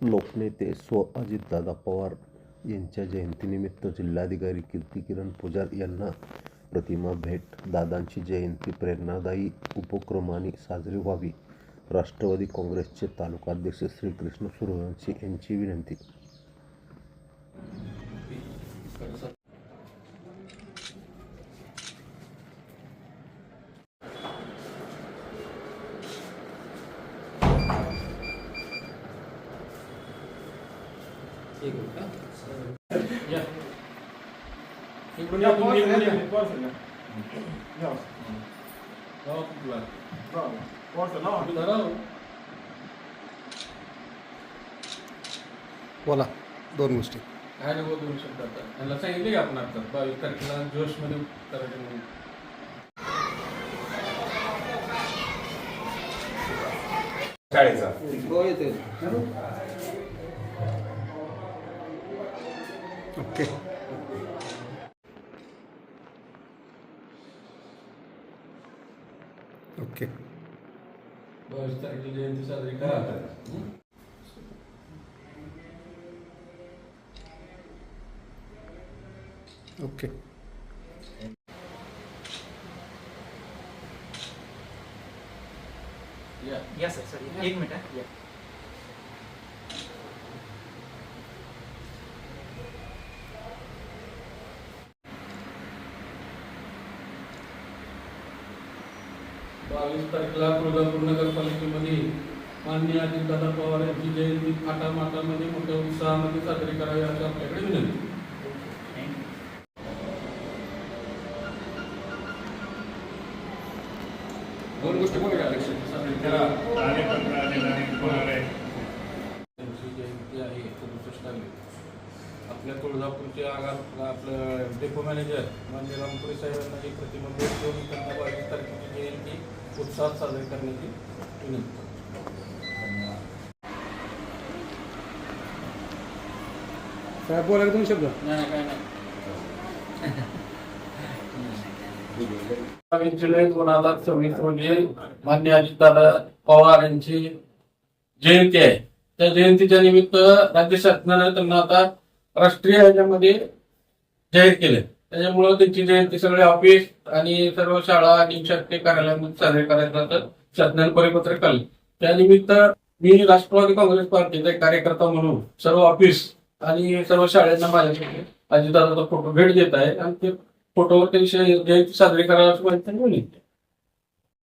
लोकनेते अजितदादा पवार यांच्या जयंतीनिमित्त जिल्हाधिकारी कीर्तिकिरण पुजार यांना प्रतिमा भेट. दादांची जयंती प्रेरणादायी उपक्रमाने साजरी व्हावी, राष्ट्रवादी काँग्रेसचे तालुकाध्यक्ष श्रीकृष्ण सूर्यवंशी यांची विनंती. बोला, दोन गोष्टी काय नको दोन शब्द आता त्यांना सांगितले की आपण आता 22 तारखेला जोशमध्ये करायचं म्हणून. शाळेचा ओके. ओके 22 तारखेला जयंती साजरी करा. ओके. या सर एक मिनिट. बावीस तारखेला तुळजापूर नगरपालिकेमध्ये माननीय अजितदादा पवार यांची जयंती थाटामाटामध्ये मोठ्या उत्साहामध्ये साजरी करावी अशी आपल्याकडे विनंती. दोन गोष्टी बोलूया साजरी करा. त्यांची जयंती आहे 67 आपल्या तुळजापूरचे आपलं डेपो मॅनेजर माननीय रामपुरी साहेबांना ही प्रतिमा भेट देऊन त्यांना 22 तारखेची जयंती उत्साहात साजरी करण्याची विनंती. साहेब बोला, दोन शब्द. नाही काय नाही. 22 जुलै 2024 रोजी माननीय अजितदादा पवार यांची जयंती आहे. त्या जयंतीच्या निमित्त राज्य शासनाने त्यांना आता राष्ट्रीय ह्याच्यामध्ये जाहीर केले. त्याच्यामुळे त्यांची जयंती सगळे ऑफिस आणि सर्व शाळा आणि शासकीय कार्यालयामध्ये साजरी करायचं शासनाने परिपत्रक काढले. त्यानिमित्त मी राष्ट्रवादी काँग्रेस पार्टीचा एक कार्यकर्ता म्हणून सर्व ऑफिस आणि सर्व शाळांना माझ्याकडे अजितदादाचा फोटो भेट देत आहे आणि ते फोटोवर त्यांची जयंती साजरी करायला विनंती.